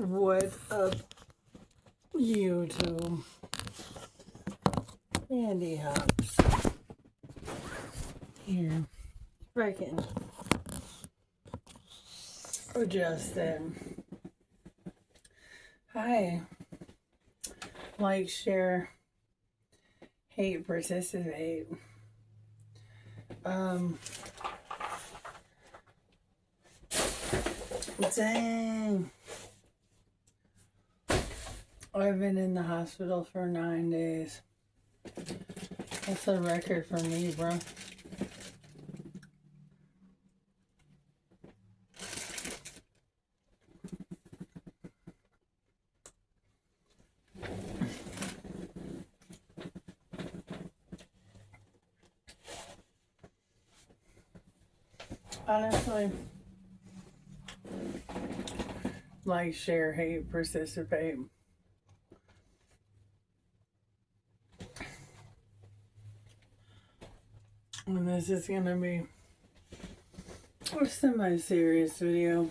What up, YouTube? Andy Hops here. Freaking Justin. Hi. Like, share, hate, participate. Dang. I've been in the hospital for 9 days. That's a record for me, bro. Honestly, like, share, hate, participate. And this is gonna be a semi-serious video.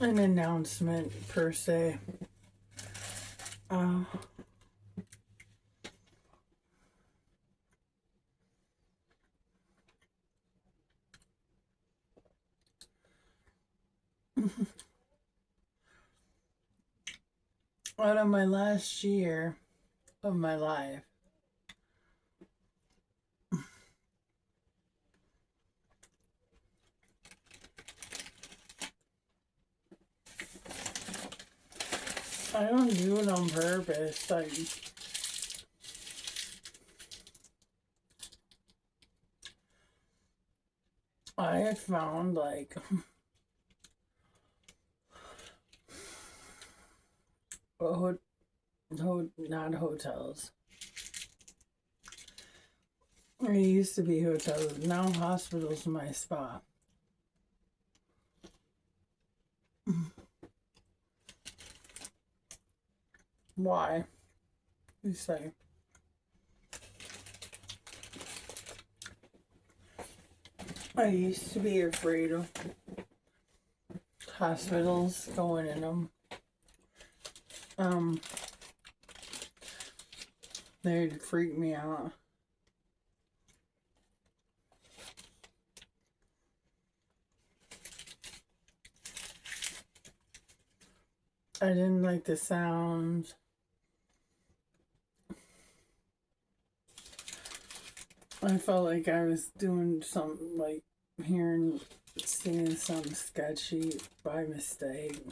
An announcement, per se. Out of my last year of my life, I don't do it on purpose. Like, I have found, like, not hotels. It used to be hotels. Now hospitals my spot. Why? You say. I used to be afraid of hospitals going in them. They'd freak me out. I didn't like the sound. I felt like I was doing something, like seeing something sketchy by mistake.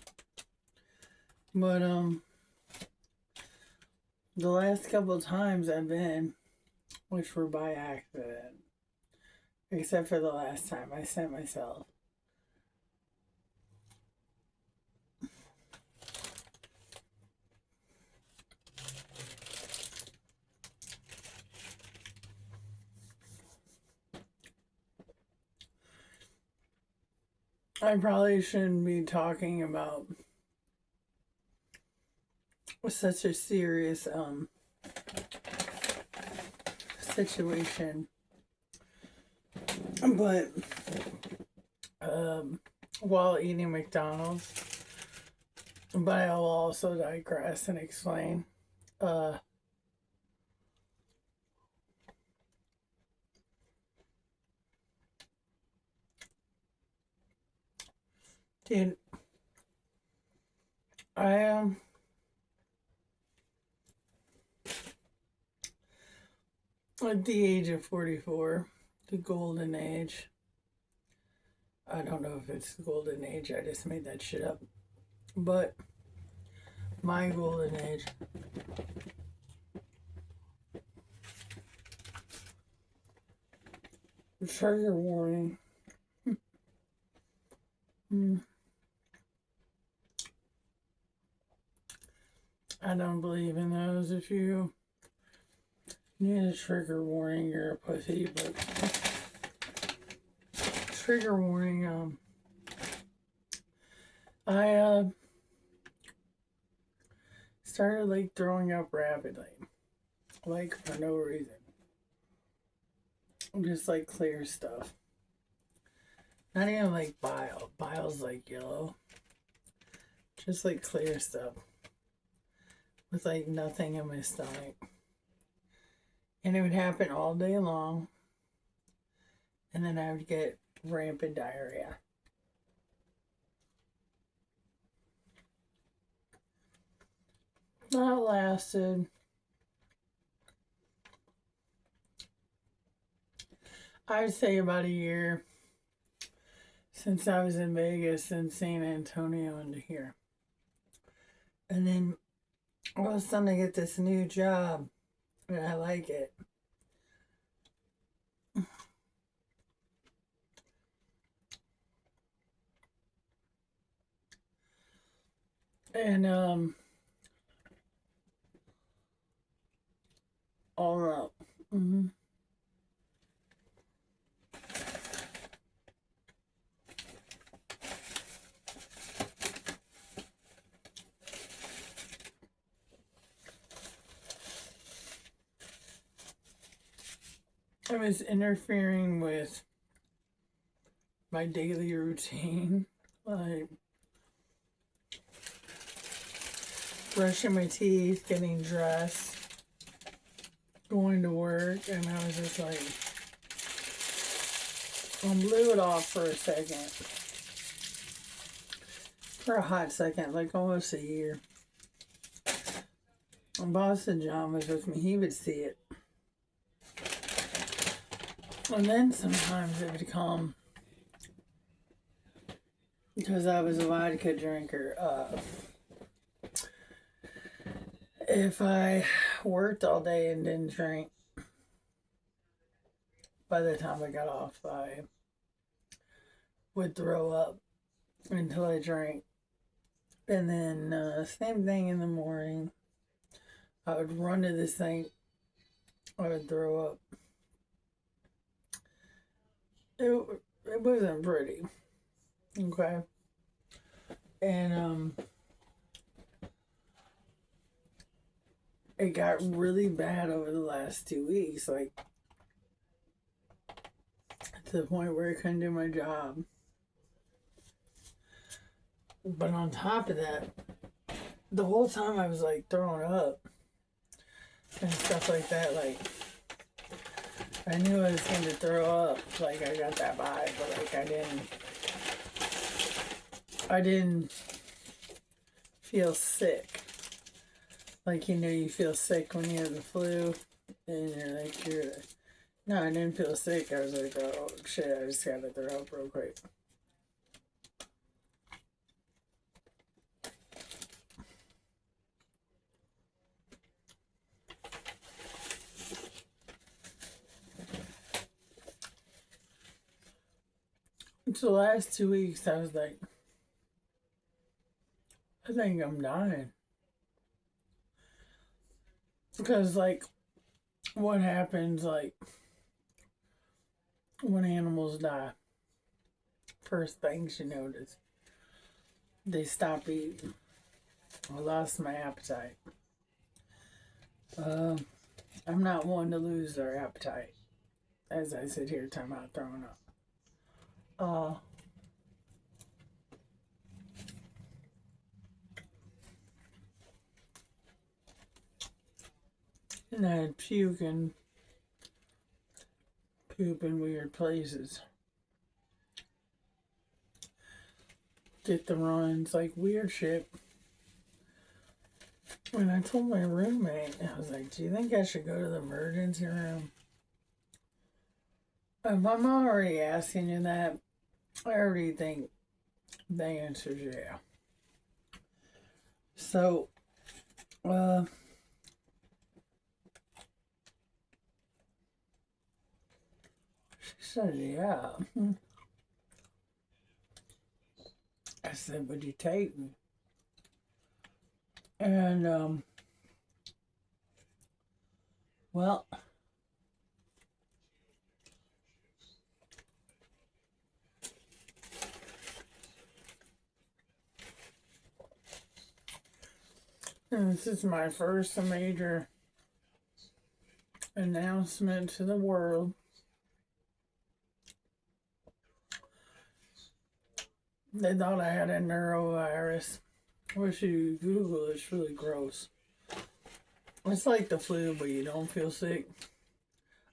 But, the last couple of times I've been, which were by accident, except for the last time I sent myself. I probably shouldn't be talking about such a serious situation, but while eating McDonald's, but I will also digress and explain. Dude, I at the age of 44, the golden age. I don't know if it's the golden age, I just made that shit up. But my golden age. Trigger warning. I don't believe in those. If you need a trigger warning, you're a pussy. But trigger warning, I started like throwing up rapidly, like for no reason, just like clear stuff. Not even like bile. Bile's like yellow. Just like clear stuff. With like nothing in my stomach. And it would happen all day long. And then I would get rampant diarrhea. That lasted, I would say, about a year since I was in Vegas and San Antonio into here. And then all of a sudden I get this new job and I like it. And all up. Mm-hmm. I was interfering with my daily routine, like brushing my teeth, getting dressed, going to work, and I was just like, I blew it off for a second. For a hot second, like almost a year. When Boston John was with me, he would see it. And then sometimes it would come, because I was a vodka drinker, if I worked all day and didn't drink, by the time I got off, I would throw up until I drank. And then same thing in the morning. I would run to the sink. I would throw up. It wasn't pretty. Okay. And it got really bad over the last 2 weeks, like to the point where I couldn't do my job. But on top of that, the whole time I was like throwing up and stuff like that. Like, I knew I was going to throw up. Like, I got that vibe, but like I didn't feel sick. Like, you know, you feel sick when you have the flu, and you're like, no, I didn't feel sick. I was like, oh shit, I just got to throw up real quick. So the last 2 weeks, I was like, I think I'm dying. Because, like, what happens, like, when animals die? First things you notice, they stop eating. I lost my appetite. I'm not one to lose their appetite as I sit here talking about throwing up. And I had puke and poop in weird places. Get the runs, like weird shit. And I told my roommate, I was like, do you think I should go to the emergency room? If I'm already asking you that, I already think the answer is yeah. So, she said, yeah. I said, would you take me? And, well, this is my first major announcement to the world. They thought I had a neurovirus. Which you Google, it's really gross. It's like the flu, but you don't feel sick.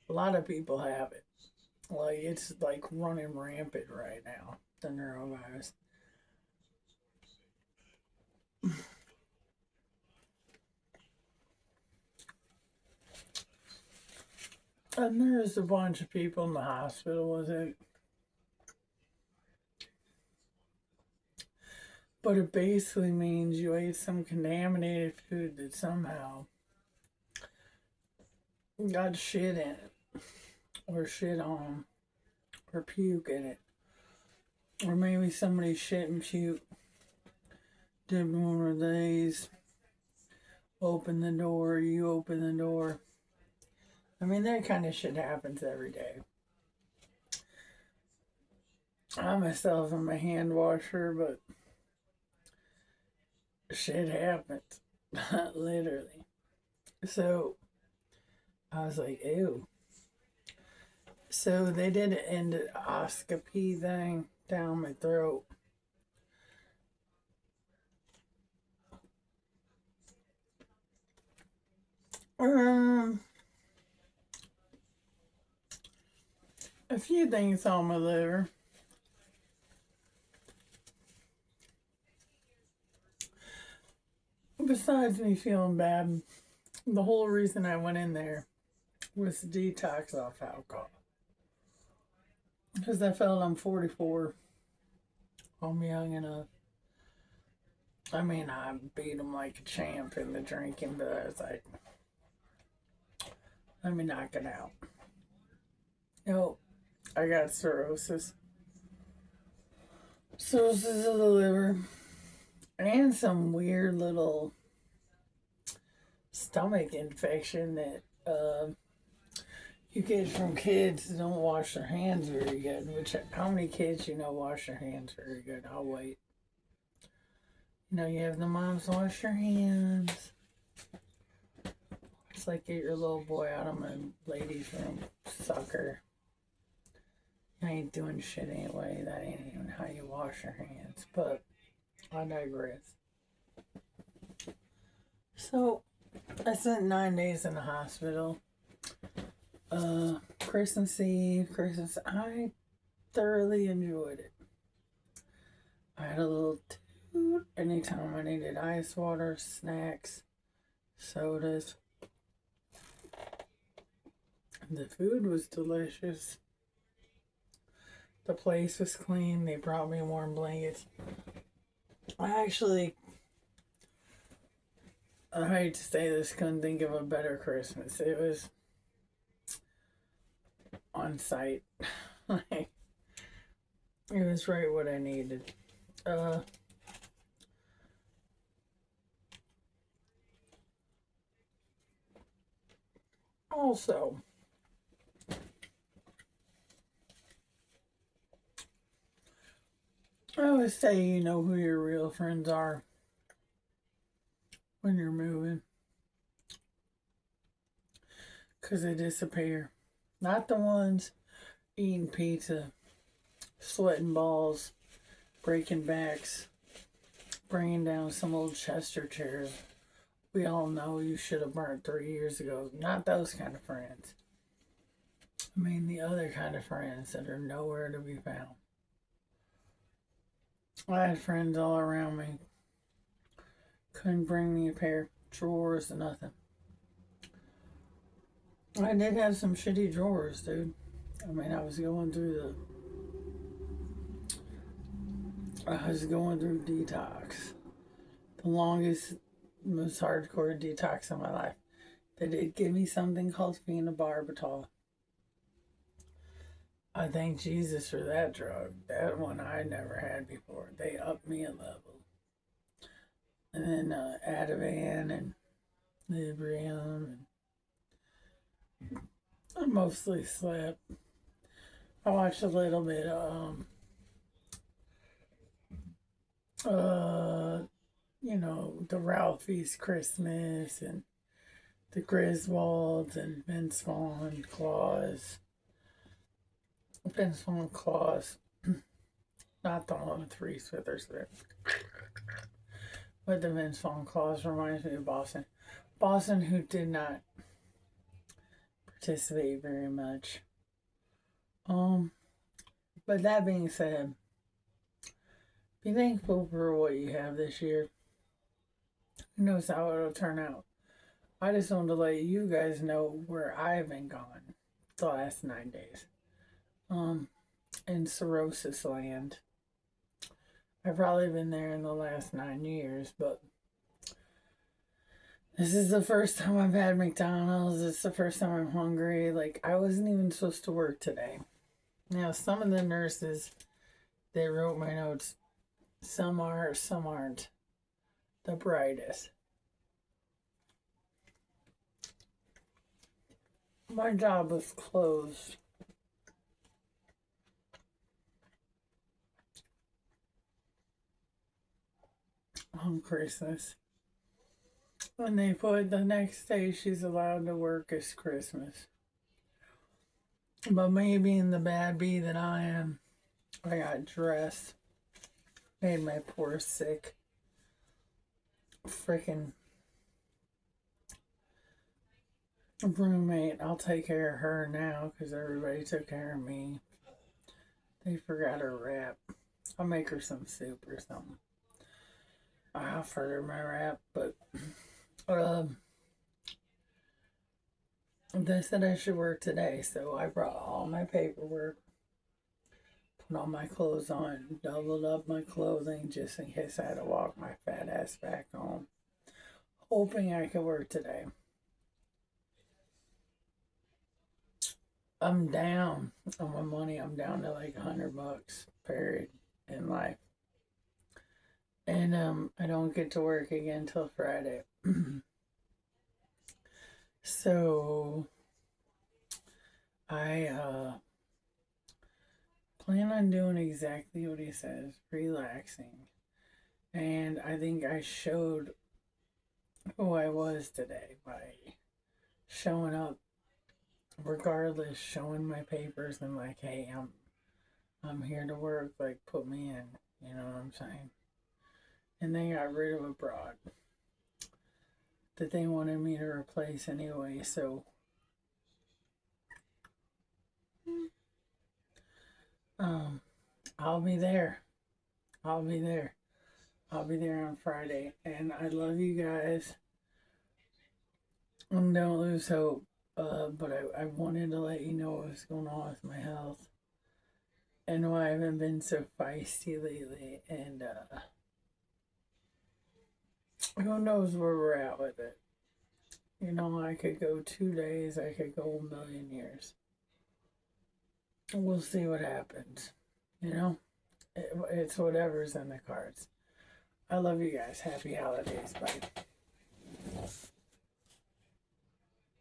A lot of people have it. Like, it's like running rampant right now, the neurovirus. And there's a bunch of people in the hospital with it. But it basically means you ate some contaminated food that somehow got shit in it, or shit on, or puke in it. Or maybe somebody shit and puke, did one of these, open the door, you open the door. I mean, that kind of shit happens every day. I myself am a hand washer, but shit happens. Literally. So I was like, ew. So they did an endoscopy thing down my throat. Um, a few things on my liver. Besides me feeling bad, the whole reason I went in there was to detox off alcohol. Because I felt I'm 44. I'm young enough. I mean, I beat him like a champ in the drinking, but I was like, let me knock it out. Nope, I got cirrhosis. Cirrhosis of the liver. And some weird little stomach infection that you get from kids that don't wash their hands very good. Which, how many kids you know wash their hands very good? I'll wait. You know, you have the moms wash your hands. It's like get your little boy out of my ladies' room, sucker. I ain't doing shit anyway. That ain't even how you wash your hands. But I digress. So I spent 9 days in the hospital. Christmas Eve, Christmas. I thoroughly enjoyed it. I had a little toot anytime I needed ice water, snacks, sodas. The food was delicious. The place was clean. They brought me warm blankets. I hate to say this, couldn't think of a better Christmas. It was on site. It was right what I needed. Also, I always say you know who your real friends are when you're moving, because they disappear. Not the ones eating pizza, sweating balls, breaking backs, bringing down some old Chester chairs we all know you should have burnt 3 years ago. Not those kind of friends. I mean, the other kind of friends that are nowhere to be found. I had friends all around me. Couldn't bring me a pair of drawers or nothing. I did have some shitty drawers, dude. I mean, I was going through detox. The longest, most hardcore detox of my life. They did give me something called phenobarbital. I thank Jesus for that drug. That one I never had before. They upped me a level. And then Ativan and Librium. And I mostly slept. I watched a little bit of, the Ralphie's Christmas and the Griswolds and Vince Vaughn Claus. Vince Vaughn Claus. Not the one with Reese Witherspoon. But the Vince Vaughn clause reminds me of Boston. Boston, who did not participate very much. But that being said, be thankful for what you have this year. Who knows how it'll turn out? I just wanted to let you guys know where I've been gone the last 9 days. In cirrhosis land. I've probably been there in the last 9 years, but this is the first time I've had McDonald's. It's the first time I'm hungry. Like, I wasn't even supposed to work today. Now, some of the nurses, they wrote my notes. Some are, some aren't the brightest. My job was closed on Christmas. And they put the next day she's allowed to work is Christmas. But me being the bad bee that I am, I got dressed. Made my poor sick freaking roommate. I'll take care of her now because everybody took care of me. They forgot her wrap. I'll make her some soup or something. I offered her my wrap, but they said I should work today, so I brought all my paperwork, put all my clothes on, doubled up my clothing just in case I had to walk my fat ass back home, hoping I could work today. I'm down on my money. I'm down to like $100 period in life. And I don't get to work again till Friday. So I plan on doing exactly what he says, relaxing. And I think I showed who I was today by showing up regardless, showing my papers and like, hey, I'm here to work, like put me in, you know what I'm saying? And they got rid of a broad that they wanted me to replace anyway, so I'll be there. I'll be there. I'll be there on Friday. And I love you guys. And don't lose hope. But I wanted to let you know what's going on with my health and why I haven't been so feisty lately. And who knows where we're at with it. You know, I could go 2 days, I could go a million years. We'll see what happens. You know, it's whatever's in the cards. I love you guys. Happy holidays. Bye.